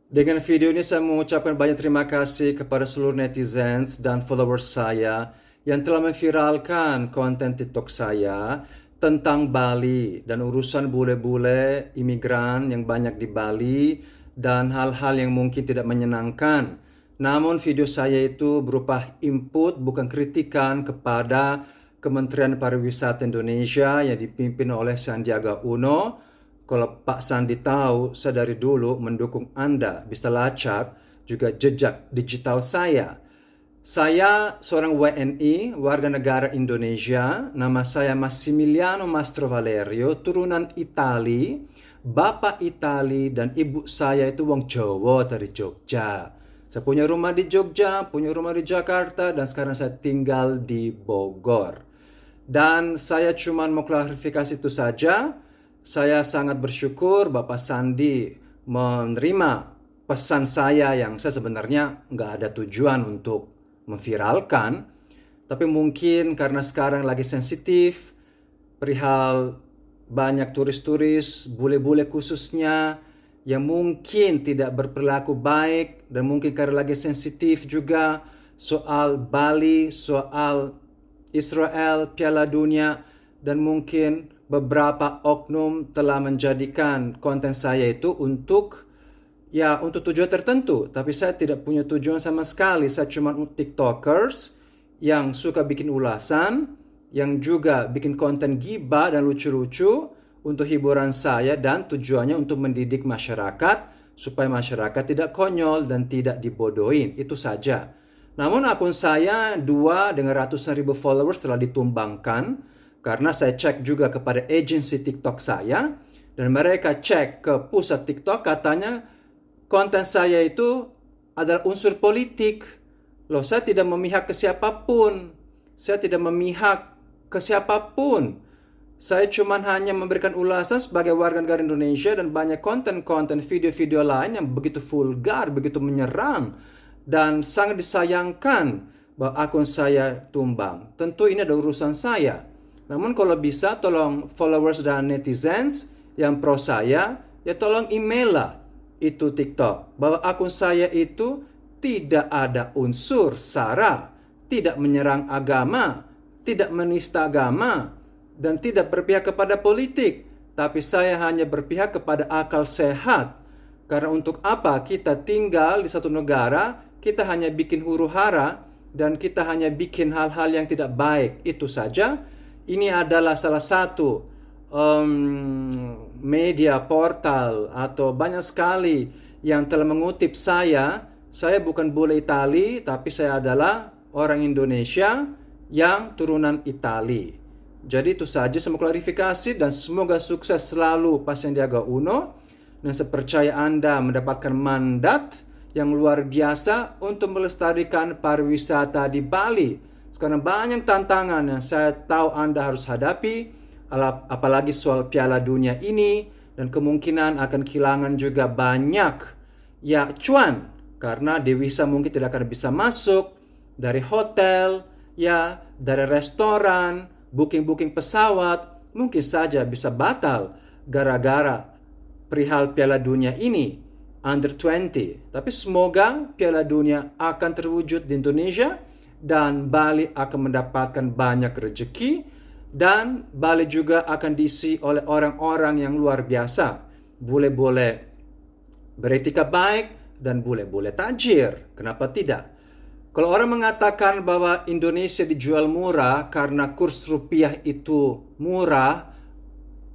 Dengan video ini saya mengucapkan banyak terima kasih kepada seluruh netizens dan followers saya yang telah memviralkan konten TikTok saya tentang Bali dan urusan bule-bule imigran yang banyak di Bali dan hal-hal yang mungkin tidak menyenangkan. Namun video saya itu berupa input bukan kritikan kepada Kementerian Pariwisata Indonesia yang dipimpin oleh Sandiaga Uno. Kalau Pak Sandi tahu, saya dari dulu mendukung Anda bisa lacak juga jejak digital saya. Saya seorang WNI, warga negara Indonesia. Nama saya Massimiliano Mastro Valerio, turunan Itali. Bapak Itali dan ibu saya itu wong Jawa dari Jogja. Saya punya rumah di Jogja, punya rumah di Jakarta, dan sekarang saya tinggal di Bogor. Dan saya cuma mau klarifikasi itu saja. Saya sangat bersyukur Bapak Sandi menerima pesan saya yang saya sebenarnya nggak ada tujuan untuk memviralkan. Tapi mungkin karena sekarang lagi sensitif, perihal banyak turis-turis, bule-bule khususnya, yang mungkin tidak berperilaku baik, dan mungkin karena lagi sensitif juga soal Bali, soal Israel, Piala Dunia, dan mungkin beberapa oknum telah menjadikan konten saya itu untuk tujuan tertentu, tapi saya tidak punya tujuan sama sekali. Saya cuma TikTokers yang suka bikin ulasan, yang juga bikin konten gibah dan lucu-lucu untuk hiburan saya dan tujuannya untuk mendidik masyarakat supaya masyarakat tidak konyol dan tidak dibodohin. Itu saja. Namun akun saya 2 dengan ratusan ribu followers telah ditumbangkan karena saya cek juga kepada agensi TikTok saya dan mereka cek ke pusat TikTok, katanya konten saya itu adalah unsur politik. Loh, saya tidak memihak ke siapapun. Saya tidak memihak ke siapapun. Saya cuma hanya memberikan ulasan sebagai warga negara Indonesia, dan banyak konten-konten video-video lain yang begitu vulgar, begitu menyerang, dan sangat disayangkan bahwa akun saya tumbang. Tentu ini ada urusan saya. Namun kalau bisa tolong followers dan netizens yang pro saya, ya tolong email lah itu TikTok bahwa akun saya itu tidak ada unsur sara, tidak menyerang agama, tidak menista agama, dan tidak berpihak kepada politik. Tapi saya hanya berpihak kepada akal sehat. Karena untuk apa kita tinggal di satu negara, kita hanya bikin huru-hara, dan kita hanya bikin hal-hal yang tidak baik. Itu saja. Ini adalah salah satu media portal atau banyak sekali yang telah mengutip saya. Saya bukan bule Itali, tapi saya adalah orang Indonesia yang turunan Itali. Jadi itu saja, saya mau klarifikasi, dan semoga sukses selalu Pak Sandiaga Uno. Dan saya percaya Anda mendapatkan mandat yang luar biasa untuk melestarikan pariwisata di Bali. Sekarang banyak tantangan yang saya tahu Anda harus hadapi, apalagi soal Piala Dunia ini, dan kemungkinan akan kehilangan juga banyak ya cuan karena devisa mungkin tidak akan bisa masuk dari hotel, ya dari restoran, booking pesawat mungkin saja bisa batal gara-gara perihal Piala Dunia ini under 20. Tapi semoga Piala Dunia akan terwujud di Indonesia dan Bali akan mendapatkan banyak rezeki, dan Bali juga akan diisi oleh orang-orang yang luar biasa. Bule-bule beretika baik dan bule-bule tajir. Kenapa tidak? Kalau orang mengatakan bahwa Indonesia dijual murah karena kurs rupiah itu murah,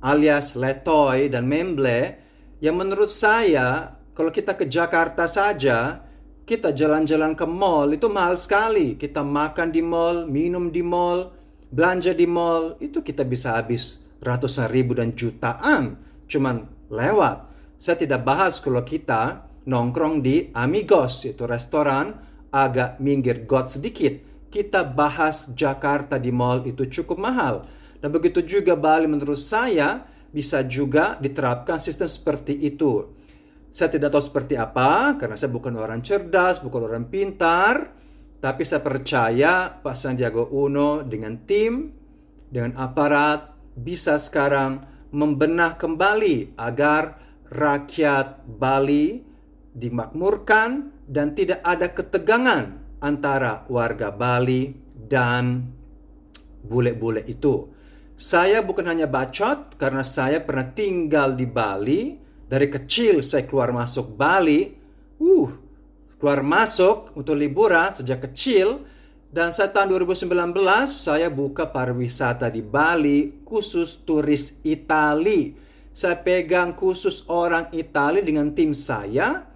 alias letoy dan memble, yang menurut saya, kalau kita ke Jakarta saja, kita jalan-jalan ke mall, itu mahal sekali. Kita makan di mall, minum di mall, belanja di mall, itu kita bisa habis ratusan ribu dan jutaan cuman lewat. Saya tidak bahas kalau kita nongkrong di Amigos, itu restoran agak minggir got sedikit. Kita bahas Jakarta di mall itu cukup mahal. Dan begitu juga Bali, menurut saya bisa juga diterapkan sistem seperti itu. Saya tidak tahu seperti apa karena saya bukan orang cerdas, bukan orang pintar, tapi saya percaya Pak Sandiaga Uno dengan tim, dengan aparat bisa sekarang membenah kembali agar rakyat Bali dimakmurkan, dan tidak ada ketegangan antara warga Bali dan bule-bule itu. Saya bukan hanya bacot karena saya pernah tinggal di Bali. Dari kecil saya keluar masuk Bali. Keluar masuk untuk liburan sejak kecil. Dan saya tahun 2019 saya buka pariwisata di Bali khusus turis Itali. Saya pegang khusus orang Itali dengan tim saya.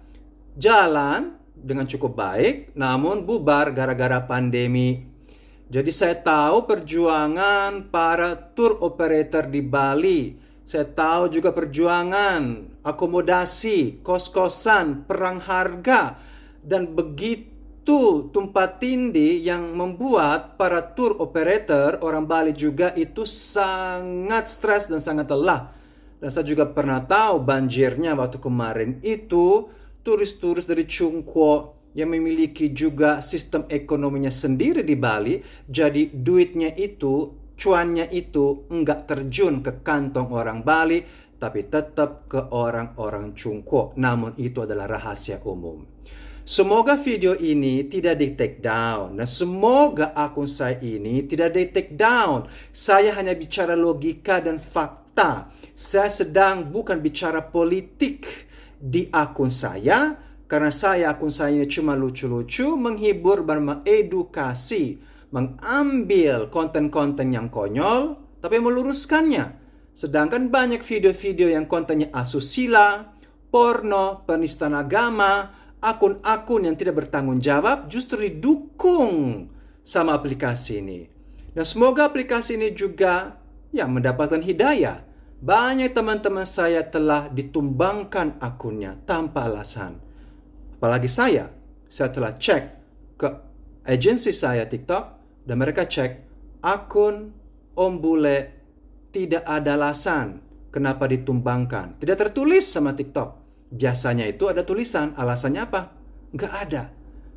Jalan dengan cukup baik, namun bubar gara-gara pandemi. Jadi saya tahu perjuangan para tour operator di Bali. Saya tahu juga perjuangan akomodasi, kos-kosan, perang harga, dan begitu tumpah tindih yang membuat para tour operator orang Bali juga itu sangat stres dan sangat lelah. Dan saya juga pernah tahu banjirnya waktu kemarin itu turis-turis dari Chungkwo yang memiliki juga sistem ekonominya sendiri di Bali, jadi duitnya itu, cuannya itu enggak terjun ke kantong orang Bali, tapi tetap ke orang-orang Chungkwo. Namun itu adalah rahasia umum. Semoga video ini tidak di take down. Nah, semoga akun saya ini tidak di take down. Saya hanya bicara logika dan fakta. Saya sedang bukan bicara politik di akun saya, karena akun saya ini cuma lucu-lucu, menghibur dan mengedukasi, mengambil konten-konten yang konyol, tapi meluruskannya. Sedangkan banyak video-video yang kontennya asusila, porno, penistaan agama, akun-akun yang tidak bertanggung jawab justru didukung sama aplikasi ini. Dan semoga aplikasi ini juga mendapatkan hidayah. Banyak teman-teman saya telah ditumbangkan akunnya tanpa alasan. Apalagi saya telah cek ke agensi saya TikTok dan mereka cek akun Om Bule tidak ada alasan kenapa ditumbangkan. Tidak tertulis sama TikTok. Biasanya itu ada tulisan, alasannya apa? Nggak ada.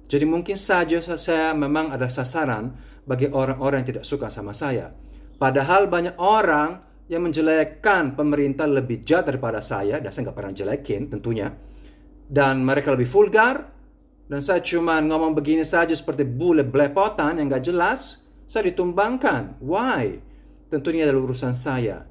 Jadi mungkin saja saya memang ada sasaran bagi orang-orang yang tidak suka sama saya. Padahal banyak orang yang menjelekkan pemerintah lebih jahat daripada saya, dan saya nggak pernah jelekin tentunya. Dan mereka lebih vulgar, dan saya cuma ngomong begini saja seperti bule belepotan yang nggak jelas, saya ditumbangkan. Why? Tentunya adalah urusan saya.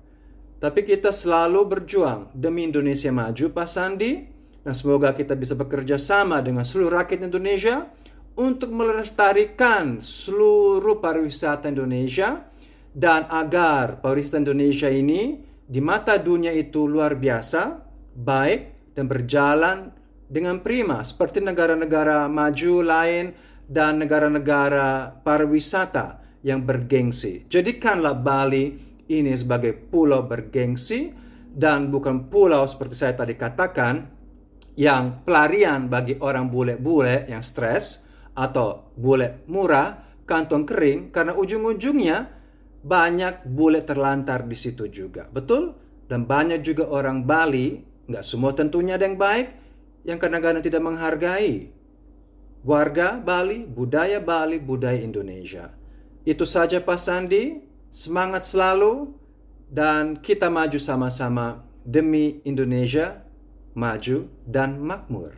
Tapi kita selalu berjuang demi Indonesia maju, Pak Sandi. Dan semoga kita bisa bekerja sama dengan seluruh rakyat Indonesia untuk melestarikan seluruh pariwisata Indonesia. Dan agar pariwisata Indonesia ini di mata dunia itu luar biasa, baik, dan berjalan dengan prima. Seperti negara-negara maju lain dan negara-negara pariwisata yang bergengsi. Jadikanlah Bali ini sebagai pulau bergengsi dan bukan pulau seperti saya tadi katakan yang pelarian bagi orang bule-bule yang stres atau bule murah, kantong kering, karena ujung-ujungnya banyak bule terlantar di situ juga. Betul? Dan banyak juga orang Bali, nggak semua tentunya ada yang baik, yang kadang-kadang tidak menghargai warga Bali, budaya Indonesia. Itu saja Pak Sandi. Semangat selalu dan kita maju sama-sama demi Indonesia maju dan makmur.